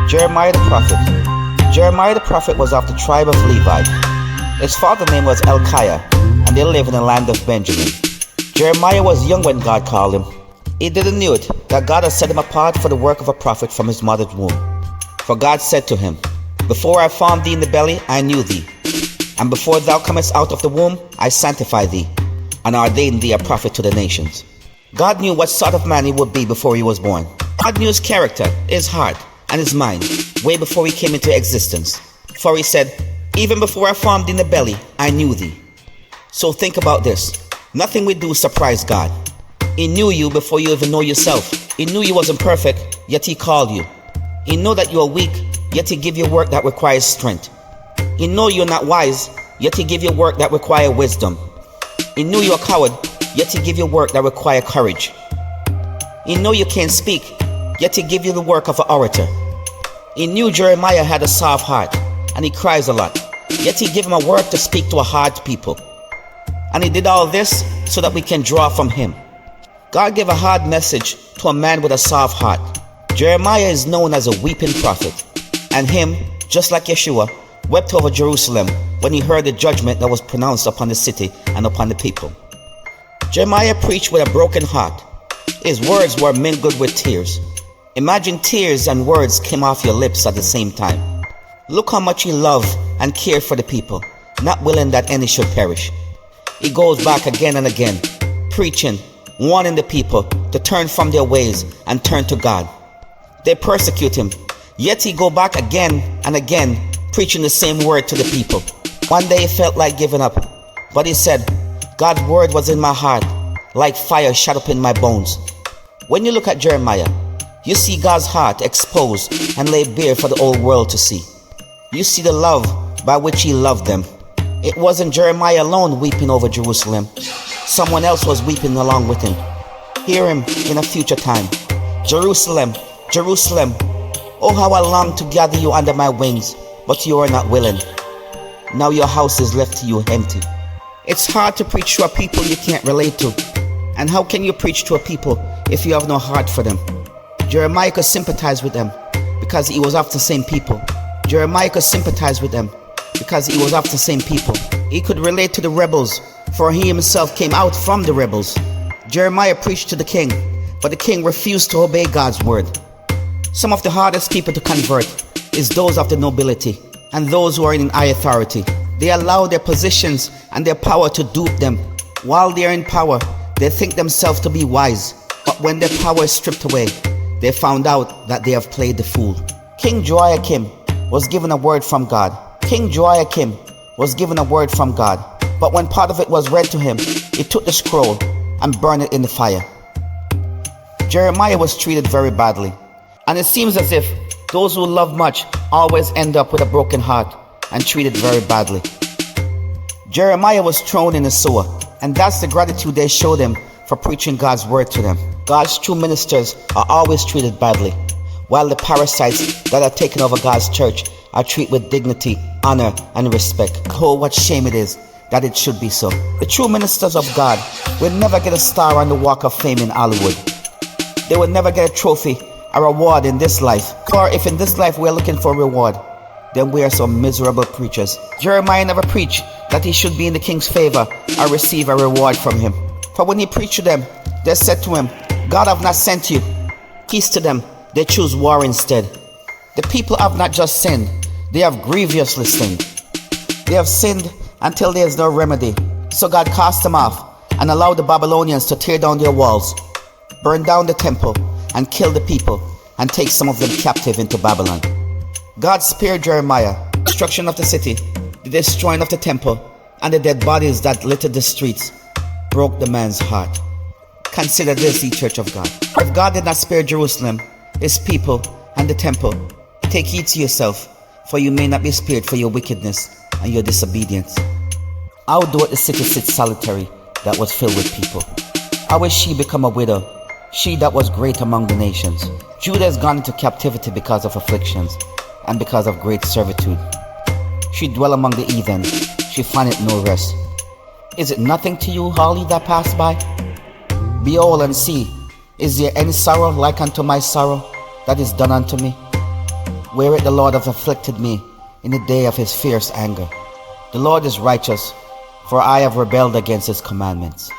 Jeremiah the prophet. Jeremiah the prophet was of the tribe of Levi. His father's name was Elkiah, and they lived in the land of Benjamin. Jeremiah was young when God called him. He didn't know it, that God had set him apart for the work of a prophet from his mother's womb. For God said to him, "Before I formed thee in the belly, I knew thee. And before thou comest out of the womb, I sanctified thee, and ordained thee a prophet to the nations." God knew what sort of man he would be before he was born. God knew his character, his heart, and his mind way before he came into existence. For he said, "Even before I formed in the belly, I knew thee." So think about this. Nothing we do surprised God. He knew you before you even know yourself. He knew you wasn't perfect, yet he called you. He knew that you are weak, yet he give you work that requires strength. He know you're not wise, yet he give you work that require wisdom. He knew you're a coward, yet he give you work that require courage. He know you can't speak, yet he give you the work of an orator. He knew Jeremiah had a soft heart, and he cries a lot, yet he give him a work to speak to a hard people. And he did all this so that we can draw from him. God gave a hard message to a man with a soft heart. Jeremiah is known as a weeping prophet, and him, just like Yeshua, wept over Jerusalem when he heard the judgment that was pronounced upon the city and upon the people. Jeremiah preached with a broken heart. His words were mingled with tears. Imagine tears and words came off your lips at the same time. Look how much he loved and cared for the people, not willing that any should perish. He goes back again and again, preaching, warning the people to turn from their ways and turn to God. They persecute him, yet he go back again and again, preaching the same word to the people. One day he felt like giving up, but he said, "God's word was in my heart, like fire shut up in my bones." When you look at Jeremiah, you see God's heart exposed and laid bare for the whole world to see. You see the love by which he loved them. It wasn't Jeremiah alone weeping over Jerusalem. Someone else was weeping along with him. Hear him in a future time. "Jerusalem, Jerusalem, oh how I long to gather you under my wings, but you are not willing. Now your house is left to you empty." It's hard to preach to a people you can't relate to. And how can you preach to a people if you have no heart for them? Jeremiah could sympathize with them because he was of the same people. Jeremiah could sympathize with them because he was of the same people. He could relate to the rebels, for he himself came out from the rebels. Jeremiah preached to the king, but the king refused to obey God's word. Some of the hardest people to convert is those of the nobility and those who are in high authority. They allow their positions and their power to dupe them. While they are in power, they think themselves to be wise, but when their power is stripped away, they found out that they have played the fool. King Jehoiakim was given a word from God. King Jehoiakim was given a word from God, but when part of it was read to him, he took the scroll and burned it in the fire. Jeremiah was treated very badly, and it seems as if those who love much always end up with a broken heart and treated very badly. Jeremiah was thrown in the sewer, and that's the gratitude they showed him for preaching God's word to them. God's true ministers are always treated badly, while the parasites that are taken over God's church are treated with dignity, honor, and respect. Oh, what shame it is that it should be so. The true ministers of God will never get a star on the Walk of Fame in Hollywood. They will never get a trophy, a reward in this life. For if in this life we are looking for a reward, then we are some miserable preachers. Jeremiah never preached that he should be in the king's favor or receive a reward from him. For when he preached to them, they said to him, "God have not sent you." Peace to them, they choose war instead. The people have not just sinned, they have grievously sinned. They have sinned until there is no remedy. So God cast them off and allowed the Babylonians to tear down their walls, burn down the temple, and kill the people, and take some of them captive into Babylon. God spared Jeremiah the destruction of the city, the destroying of the temple, and the dead bodies that littered the streets broke the man's heart. Consider this, ye church of God. If God did not spare Jerusalem, his people, and the temple, take heed to yourself, for you may not be spared for your wickedness and your disobedience. How doth the city sit solitary that was filled with people? How is she become a widow, she that was great among the nations? Judah has gone into captivity because of afflictions and because of great servitude. She dwell among the heathen, she findeth no rest. Is it nothing to you, all ye that pass by? Behold and see, is there any sorrow like unto my sorrow that is done unto me? whereat the Lord hath afflicted me in the day of his fierce anger. The Lord is righteous, for I have rebelled against his commandments.